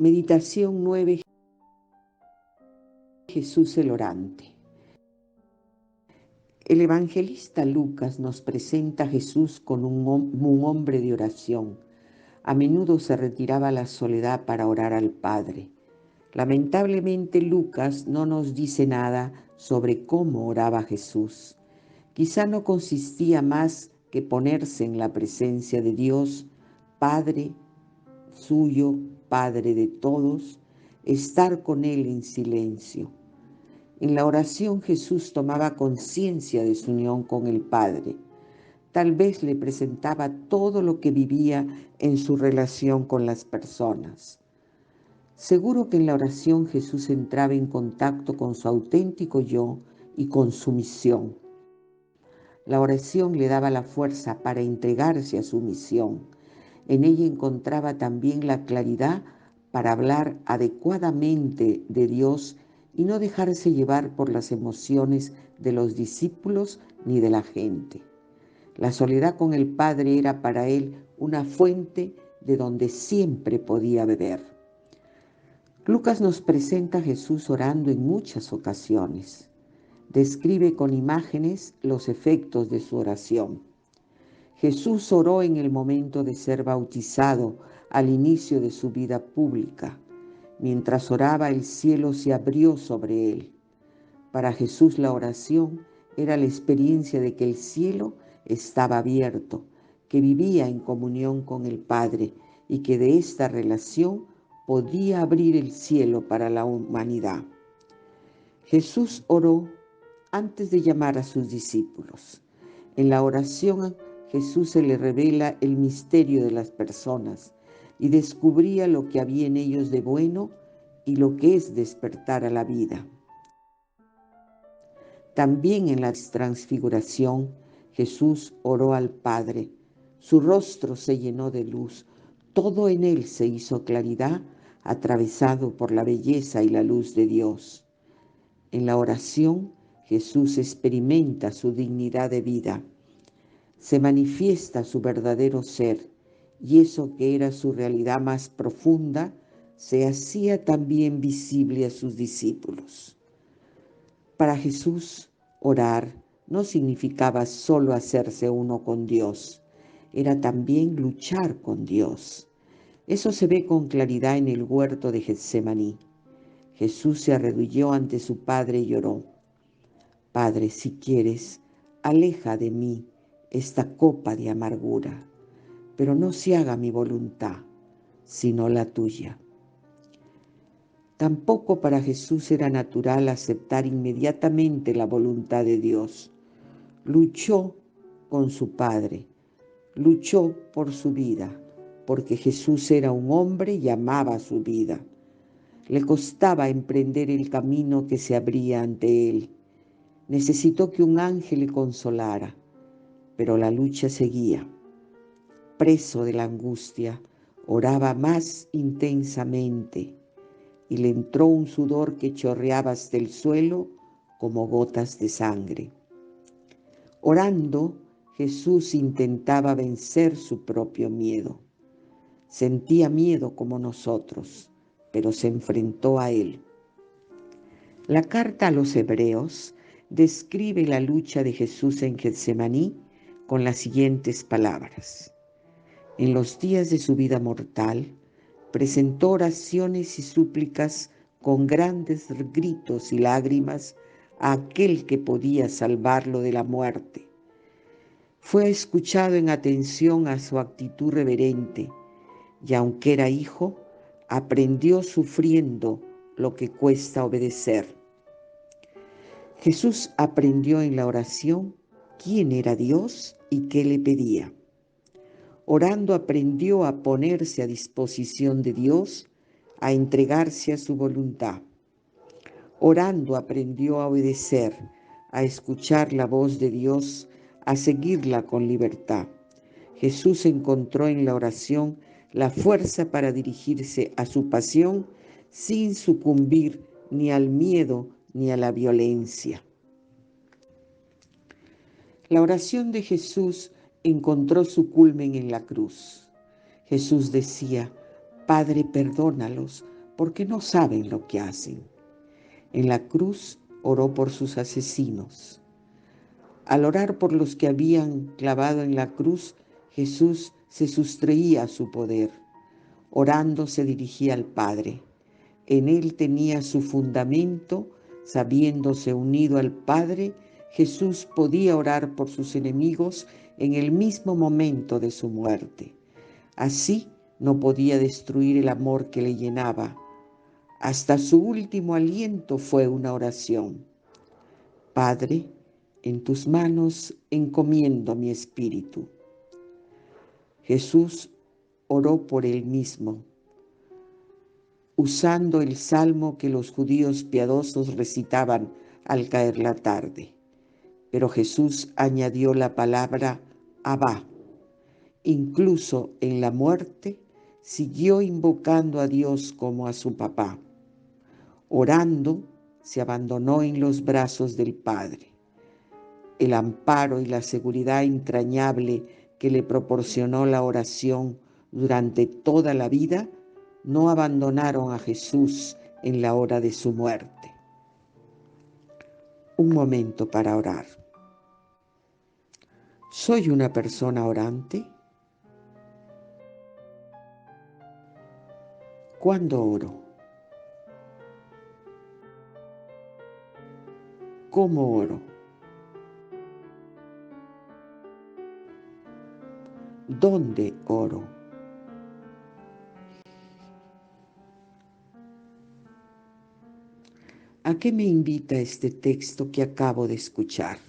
Meditación 9. Jesús el orante. El evangelista Lucas nos presenta a Jesús como un hombre de oración. A menudo se retiraba a la soledad para orar al Padre. Lamentablemente Lucas no nos dice nada sobre cómo oraba Jesús. Quizá no consistía más que ponerse en la presencia de Dios, Padre suyo, Padre de todos, estar con Él en silencio. En la oración Jesús tomaba conciencia de su unión con el Padre. Tal vez le presentaba todo lo que vivía en su relación con las personas. Seguro que en la oración Jesús entraba en contacto con su auténtico yo y con su misión. La oración le daba la fuerza para entregarse a su misión. En ella encontraba también la claridad para hablar adecuadamente de Dios y no dejarse llevar por las emociones de los discípulos ni de la gente. La soledad con el Padre era para él una fuente de donde siempre podía beber. Lucas nos presenta a Jesús orando en muchas ocasiones. Describe con imágenes los efectos de su oración. Jesús oró en el momento de ser bautizado al inicio de su vida pública. Mientras oraba, el cielo se abrió sobre él. Para Jesús la oración era la experiencia de que el cielo estaba abierto, que vivía en comunión con el Padre y que de esta relación podía abrir el cielo para la humanidad. Jesús oró antes de llamar a sus discípulos. En la oración Jesús se le revela el misterio de las personas y descubría lo que había en ellos de bueno y lo que es despertar a la vida. También en la transfiguración Jesús oró al Padre. Su rostro se llenó de luz. Todo en él se hizo claridad, atravesado por la belleza y la luz de Dios. En la oración Jesús experimenta su dignidad de vida. Se manifiesta su verdadero ser, y eso que era su realidad más profunda se hacía también visible a sus discípulos. Para Jesús, orar no significaba solo hacerse uno con Dios, era también luchar con Dios. Eso se ve con claridad en el huerto de Getsemaní. Jesús se arrodilló ante su Padre y lloró: Padre, si quieres, aleja de mí esta copa de amargura, pero no se haga mi voluntad, sino la tuya. Tampoco para Jesús era natural aceptar inmediatamente la voluntad de Dios. Luchó con su Padre, luchó por su vida, porque Jesús era un hombre y amaba su vida. Le costaba emprender el camino que se abría ante él. Necesitó que un ángel le consolara, pero la lucha seguía. Preso de la angustia, oraba más intensamente y le entró un sudor que chorreaba hasta el suelo como gotas de sangre. Orando, Jesús intentaba vencer su propio miedo. Sentía miedo como nosotros, pero se enfrentó a él. La carta a los Hebreos describe la lucha de Jesús en Getsemaní con las siguientes palabras: En los días de su vida mortal, presentó oraciones y súplicas con grandes gritos y lágrimas a aquel que podía salvarlo de la muerte. Fue escuchado en atención a su actitud reverente y aunque era hijo, aprendió sufriendo lo que cuesta obedecer. Jesús aprendió en la oración quién era Dios y qué le pedía. Orando aprendió a ponerse a disposición de Dios, a entregarse a su voluntad. Orando aprendió a obedecer, a escuchar la voz de Dios, a seguirla con libertad. Jesús encontró en la oración la fuerza para dirigirse a su pasión sin sucumbir ni al miedo ni a la violencia. La oración de Jesús encontró su culmen en la cruz. Jesús decía: Padre, perdónalos, porque no saben lo que hacen. En la cruz oró por sus asesinos. Al orar por los que habían clavado en la cruz, Jesús se sustraía a su poder. Orando se dirigía al Padre. En él tenía su fundamento, sabiéndose unido al Padre, Jesús podía orar por sus enemigos en el mismo momento de su muerte. Así no podía destruir el amor que le llenaba. Hasta su último aliento fue una oración. Padre, en tus manos encomiendo mi espíritu. Jesús oró por él mismo, usando el salmo que los judíos piadosos recitaban al caer la tarde. Pero Jesús añadió la palabra Abba. Incluso en la muerte, siguió invocando a Dios como a su papá. Orando, se abandonó en los brazos del Padre. El amparo y la seguridad entrañable que le proporcionó la oración durante toda la vida no abandonaron a Jesús en la hora de su muerte. Un momento para orar. ¿Soy una persona orante? ¿Cuándo oro? ¿Cómo oro? ¿Dónde oro? ¿A qué me invita este texto que acabo de escuchar?